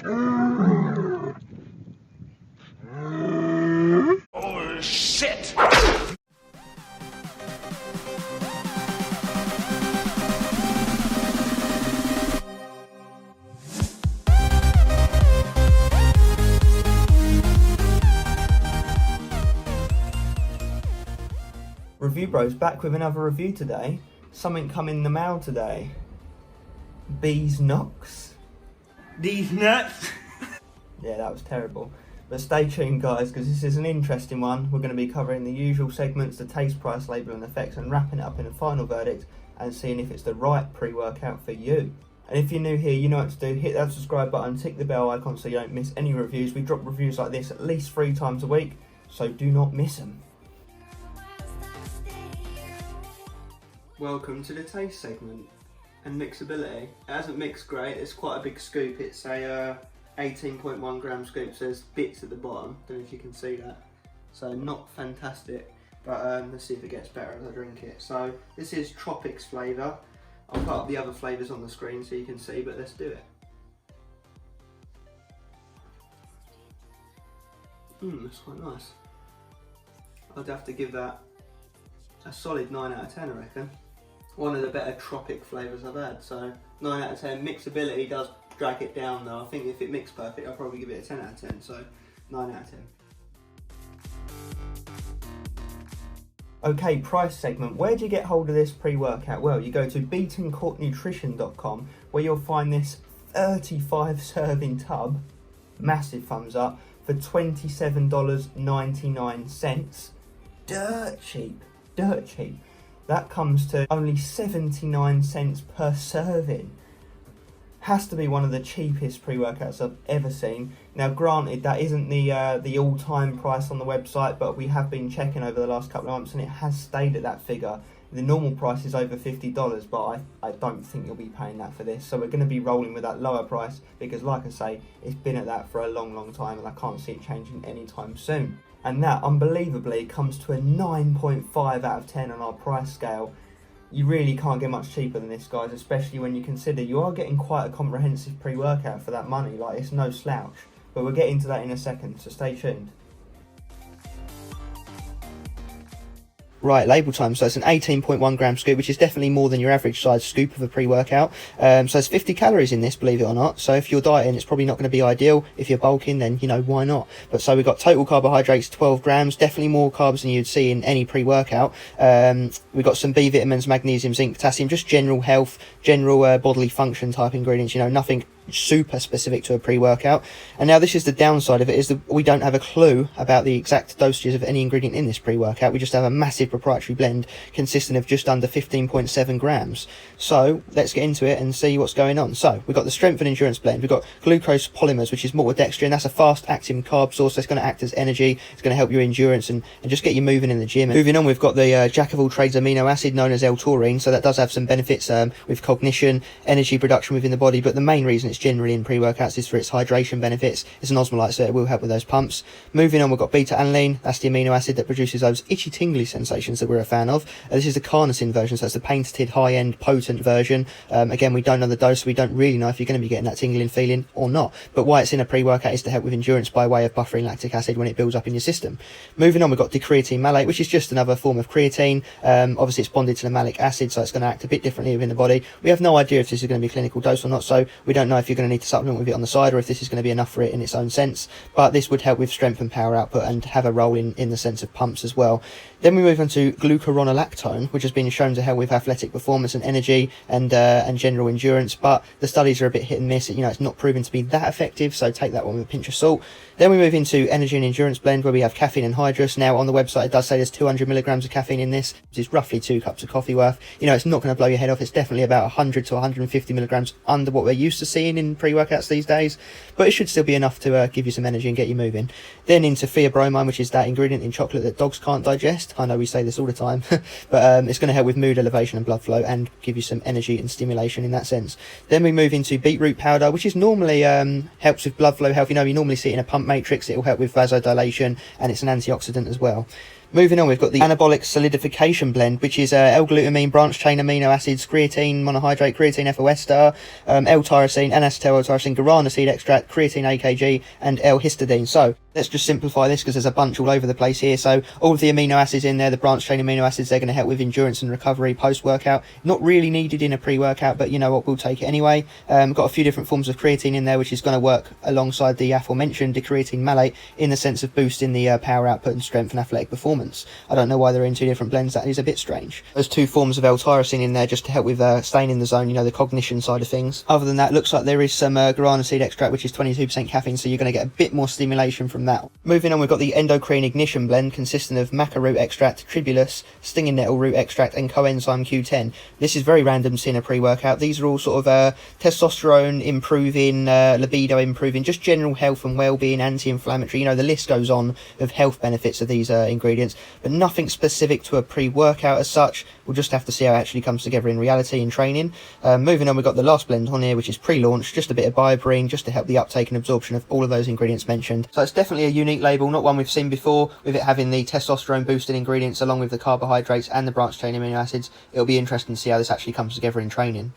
Oh shit! Review Bros back with another review today. Something come in the mail today. B-Nox. These nuts. Yeah, that was terrible. But stay tuned guys, because this is an interesting one. We're going to be covering the usual segments, the taste, price, label and effects, and wrapping it up in a final verdict and seeing if it's the right pre-workout for you. And if you're new here, you know what to do. Hit that subscribe button, tick the bell icon so you don't miss any reviews. We drop reviews like this at least 3 times a week, so do not miss them. Welcome to the taste segment and mixability. It hasn't mixed great, it's quite a big scoop. It's a 18.1 gram scoop, so there's bits at the bottom. Don't know if you can see that. So not fantastic, but let's see if it gets better as I drink it. So this is Tropics flavour. I'll put up the other flavours on the screen so you can see, but let's do it. That's quite nice. I'd have to give that a solid 9 out of 10, I reckon. One of the better tropic flavours I've had, so 9 out of 10. Mixability does drag it down though. I think if it mixed perfect, I'll probably give it a 10 out of 10, so 9 out of 10. Okay, price segment. Where do you get hold of this pre-workout? Well, you go to betancourtnutrition.com, where you'll find this 35 serving tub, massive thumbs up, for $27.99. Dirt cheap, dirt cheap. That comes to only 79 cents per serving. Has to be one of the cheapest pre-workouts I've ever seen. Now granted, that isn't the all-time price on the website, but we have been checking over the last couple of months and it has stayed at that figure. The normal price is over $50, but I don't think you'll be paying that for this. So we're going to be rolling with that lower price because, like I say, it's been at that for a long, long time and I can't see it changing anytime soon. And that, unbelievably, comes to a 9.5 out of 10 on our price scale. You really can't get much cheaper than this, guys, especially when you consider you are getting quite a comprehensive pre-workout for that money. Like, it's no slouch. But we'll get into that in a second, so stay tuned. Right, label time. So it's an 18.1 gram scoop, which is definitely more than your average size scoop of a pre-workout. So there's 50 calories in this, believe it or not. So if you're dieting, it's probably not going to be ideal. If you're bulking, then, you know, why not? But so we've got total carbohydrates, 12 grams, definitely more carbs than you'd see in any pre-workout. We've got some B vitamins, magnesium, zinc, potassium, just general health, general bodily function type ingredients, you know, nothing super specific to a pre-workout. And now this is the downside of it, is that we don't have a clue about the exact dosages of any ingredient in this pre-workout. We just have a massive proprietary blend consisting of just under 15.7 grams. So let's get into it and see what's going on. So we've got the strength and endurance blend. We've got glucose polymers, which is maltodextrin. That's a fast acting carb source. That's going to act as energy. It's going to help your endurance and just get you moving in the gym. And moving on, we've got the jack of all trades amino acid known as L-taurine. So that does have some benefits with cognition, energy production within the body, but the main reason it's generally in pre-workouts is for its hydration benefits. It's an osmolyte, so it will help with those pumps. Moving on, we've got beta-alanine. That's the amino acid that produces those itchy tingly sensations that we're a fan of. This is the carnosine version, so that's the patented high-end potent version. Again, we don't know the dose, so we don't really know if you're going to be getting that tingling feeling or not, but why it's in a pre-workout is to help with endurance by way of buffering lactic acid when it builds up in your system. Moving on, we've got decreatine malate, which is just another form of creatine. Obviously it's bonded to the malic acid, so it's going to act a bit differently within the body. We have no idea if this is going to be a clinical dose or not, so we don't know if you're going to need to supplement with it on the side or if this is going to be enough for it in its own sense, but this would help with strength and power output and have a role in the sense of pumps as well. Then we move on to glucuronolactone, which has been shown to help with athletic performance and energy and general endurance, but the studies are a bit hit and miss. You know, it's not proven to be that effective, so take that one with a pinch of salt. Then we move into energy and endurance blend, where we have caffeine and hydrous. Now on the website it does say there's 200 milligrams of caffeine in this, which is roughly 2 cups of coffee worth. You know, it's not going to blow your head off. It's definitely about 100 to 150 milligrams under what we're used to seeing in pre-workouts these days, but it should still be enough to give you some energy and get you moving. Then into theobromine, which is that ingredient in chocolate that dogs can't digest. I know we say this all the time, but it's going to help with mood elevation and blood flow and give you some energy and stimulation in that sense. Then we move into beetroot powder, which is normally helps with blood flow health. You know, you normally see it in a pump matrix. It will help with vasodilation and it's an antioxidant as well. Moving on, we've got the anabolic solidification blend, which is L-glutamine, branched chain amino acids, creatine monohydrate, creatine ethyl ester, L-tyrosine, N-acetyl L-tyrosine, guarana seed extract, creatine AKG, and L-histidine. So let's just simplify this because there's a bunch all over the place here. So all of the amino acids in there, the branched chain amino acids, they're going to help with endurance and recovery post-workout. Not really needed in a pre-workout, but you know what, we'll take it anyway. Got a few different forms of creatine in there, which is going to work alongside the aforementioned decreatine malate in the sense of boosting the power output and strength and athletic performance. I don't know why they're in two different blends. That is a bit strange. There's two forms of L-tyrosine in there just to help with staying in the zone, you know, the cognition side of things. Other than that, looks like there is some guarana seed extract, which is 22% caffeine, so you're going to get a bit more stimulation from that. Moving on, we've got the endocrine ignition blend consisting of maca root extract, tribulus, stinging nettle root extract, and coenzyme Q10. This is very random to see in a pre-workout. These are all sort of testosterone improving, libido improving, just general health and well-being, anti-inflammatory. You know, the list goes on of health benefits of these ingredients, but nothing specific to a pre-workout as such. We'll just have to see how it actually comes together in reality and training. Moving on, we've got the last blend on here, which is pre-launch, just a bit of BioPerine, just to help the uptake and absorption of all of those ingredients mentioned. So it's definitely a unique label, not one we've seen before, with it having the testosterone boosting ingredients along with the carbohydrates and the branched chain amino acids. It'll be interesting to see how this actually comes together in training.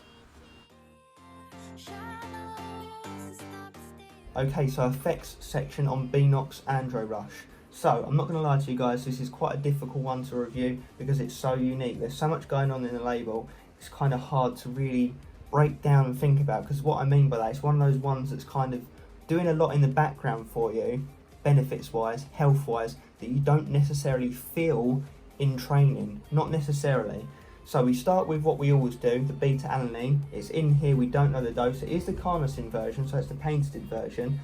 Okay, so effects section on B-Nox Androrush. So, I'm not going to lie to you guys, this is quite a difficult one to review because it's so unique. There's so much going on in the label, it's kind of hard to really break down and think about, because what I mean by that, it's one of those ones that's kind of doing a lot in the background for you, benefits-wise, health-wise, that you don't necessarily feel in training, not necessarily. So we start with what we always do, the beta-alanine. It's in here, we don't know the dose. It is the carnosine version, so it's the patented version.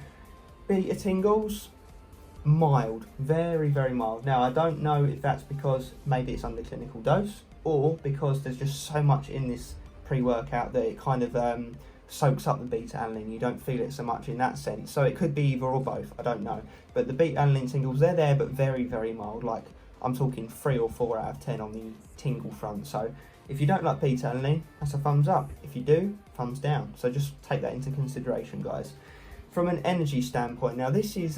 Beta tingles, mild, very, very mild. Now, I don't know if that's because maybe it's under clinical dose or because there's just so much in this pre-workout that it kind of soaks up the beta-alanine. You don't feel it so much in that sense. So it could be either or both, I don't know. But the beta-alanine tingles, they're there, but very, very mild. Like, I'm talking 3 or 4 out of 10 on the tingle front. So if you don't like beta-alanine, that's a thumbs up. If you do, thumbs down. So just take that into consideration, guys. From an energy standpoint, now this is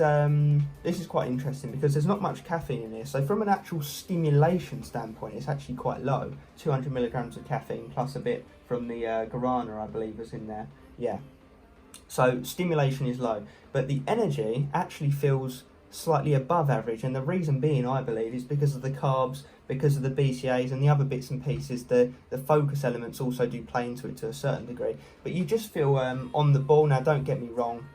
quite interesting because there's not much caffeine in here. So from an actual stimulation standpoint, it's actually quite low. 200 milligrams of caffeine plus a bit from the guarana, I believe, was in there. Yeah. So stimulation is low, but the energy actually feels slightly above average, and the reason being, I believe, is because of the carbs, because of the BCAAs and the other bits and pieces. The focus elements also do play into it to a certain degree, but you just feel on the ball. Now, don't get me wrong,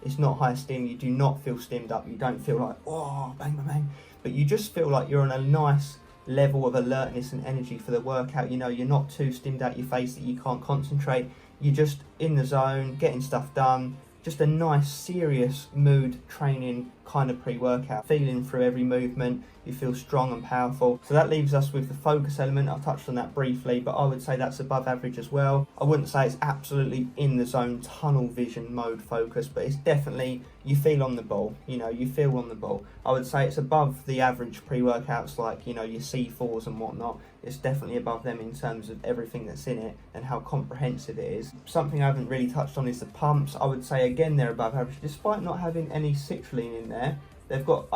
it's not high stim, you do not feel stimmed up, you don't feel like, oh, bang, bang, bang, but you just feel like you're on a nice level of alertness and energy for the workout. You know, you're not too stimmed out your face that you can't concentrate, you're just in the zone, getting stuff done, just a nice, serious mood training kind of pre-workout. Feeling through every movement, you feel strong and powerful. So that leaves us with the focus element. I touched on that briefly, but I would say that's above average as well. I wouldn't say it's absolutely in the zone, tunnel vision mode focus, but it's definitely, you feel on the ball. You know, you feel on the ball. I would say it's above the average pre-workouts like, you know, your C4s and whatnot. It's definitely above them in terms of everything that's in it and how comprehensive it is. Something I haven't really touched on is the pumps. I would say again they're above average, despite not having any citrulline in there. They've got,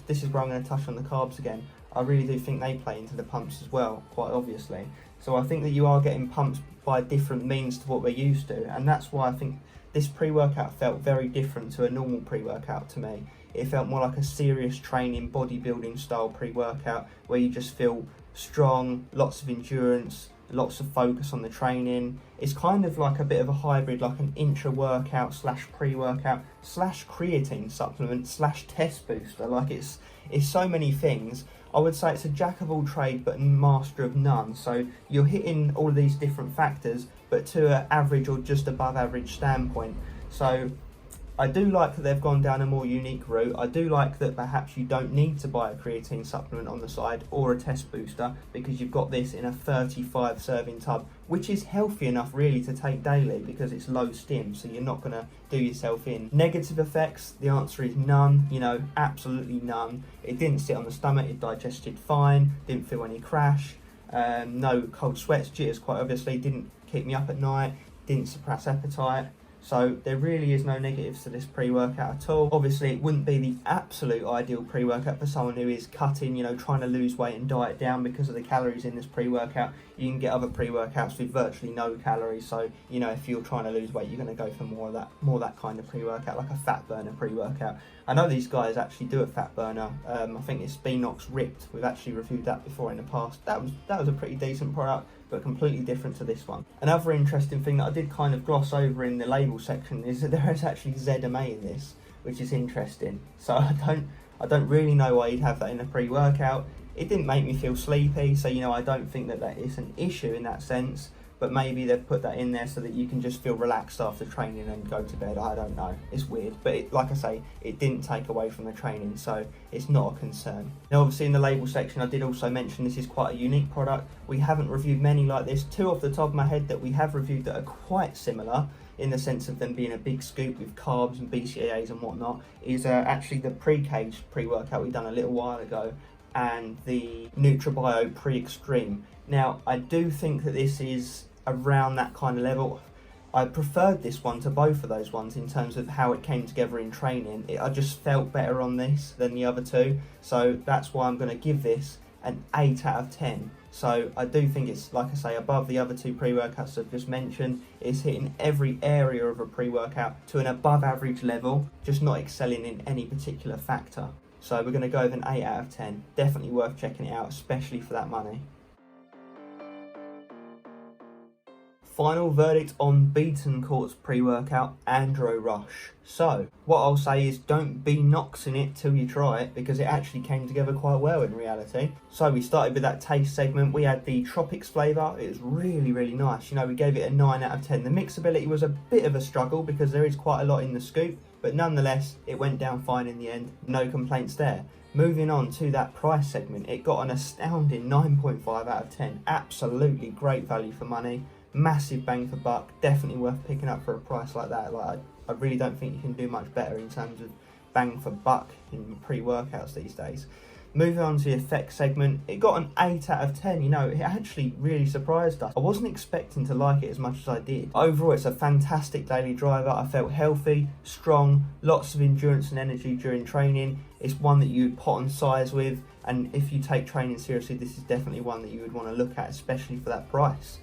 this is where I'm going to touch on the carbs again. I really do think they play into the pumps as well, quite obviously. So I think that you are getting pumps by different means to what we're used to, and that's why I think this pre-workout felt very different to a normal pre-workout to me. It felt more like a serious training, bodybuilding style pre-workout where you just feel strong, lots of endurance, lots of focus on the training. It's kind of like a bit of a hybrid, like an intra-workout slash pre-workout slash creatine supplement slash test booster. Like it's so many things. I would say it's a jack of all trade but master of none. So you're hitting all of these different factors but to an average or just above average standpoint. So I do like that they've gone down a more unique route. I do like that perhaps you don't need to buy a creatine supplement on the side or a test booster because you've got this in a 35 serving tub, which is healthy enough really to take daily because it's low stim, so you're not going to do yourself in. Negative effects, the answer is none, you know, absolutely none. It didn't sit on the stomach, it digested fine, didn't feel any crash, no cold sweats, jitters quite obviously, didn't keep me up at night, didn't suppress appetite. So there really is no negatives to this pre-workout at all. Obviously it wouldn't be the absolute ideal pre-workout for someone who is cutting, you know, trying to lose weight and diet down because of the calories in this pre-workout. You can get other pre-workouts with virtually no calories. So, you know, if you're trying to lose weight, you're going to go for more of that kind of pre-workout, like a fat burner pre-workout. I know these guys actually do a fat burner. I think it's B-Nox Ripped. We've actually reviewed that before in the past. That was a pretty decent product, but completely different to this one. Another interesting thing that I did kind of gloss over in the label section is that there is actually ZMA in this, which is interesting. So I don't really know why you'd have that in a pre-workout. It didn't make me feel sleepy, so you know, I don't think that is an issue in that sense. But maybe they've put that in there so that you can just feel relaxed after training and go to bed. I don't know. It's weird. But like I say, it didn't take away from the training, so it's not a concern. Now, obviously, in the label section, I did also mention this is quite a unique product. We haven't reviewed many like this. Two off the top of my head that we have reviewed that are quite similar, in the sense of them being a big scoop with carbs and BCAAs and whatnot, is actually the pre-caged pre-workout we done a little while ago, and the NutraBio Pre-Extreme. Now, I do think that this is around that kind of level. I preferred this one to both of those ones in terms of how it came together in training. I just felt better on this than the other two, so that's why I'm going to give this an 8 out of 10. So I do think it's, like I say, above the other two pre-workouts I've just mentioned. It's hitting every area of a pre-workout to an above average level, just not excelling in any particular factor. So we're going to go with an 8 out of 10. Definitely worth checking it out, especially for that money. Final verdict on Betancourt's pre-workout Androrush. So, what I'll say is don't be noxing it till you try it, because it actually came together quite well in reality. So we started with that taste segment. We had the tropics flavour. It was really, really nice. You know, we gave it a 9 out of 10. The mixability was a bit of a struggle because there is quite a lot in the scoop, but nonetheless, it went down fine in the end. No complaints there. Moving on to that price segment, it got an astounding 9.5 out of 10. Absolutely great value for money. Massive bang for buck, definitely worth picking up for a price like that. Like I really don't think you can do much better in terms of bang for buck in pre-workouts these days. Moving on to the effects segment, it got an 8 out of 10. You know, it actually really surprised us. I wasn't expecting to like it as much as I did. Overall, it's a fantastic daily driver. I felt healthy, strong, lots of endurance and energy during training. It's one that you would pot on size with, and if you take training seriously, this is definitely one that you would want to look at, especially for that price.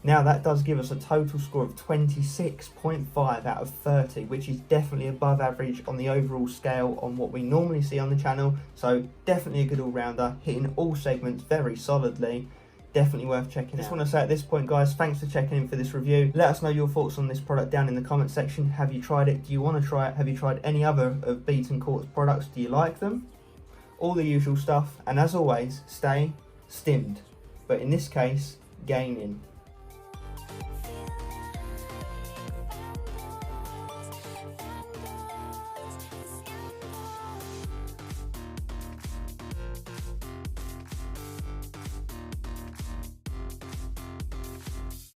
Now that does give us a total score of 26.5 out of 30, which is definitely above average on the overall scale on what we normally see on the channel. So definitely a good all-rounder, hitting all segments very solidly. Definitely worth checking out. Just want to say at this point, guys, thanks for checking in for this review. Let us know your thoughts on this product down in the comment section. Have you tried it? Do you want to try it? Have you tried any other of Betancourt's products? Do you like them? All the usual stuff. And as always, stay stimmed. But in this case, gaining.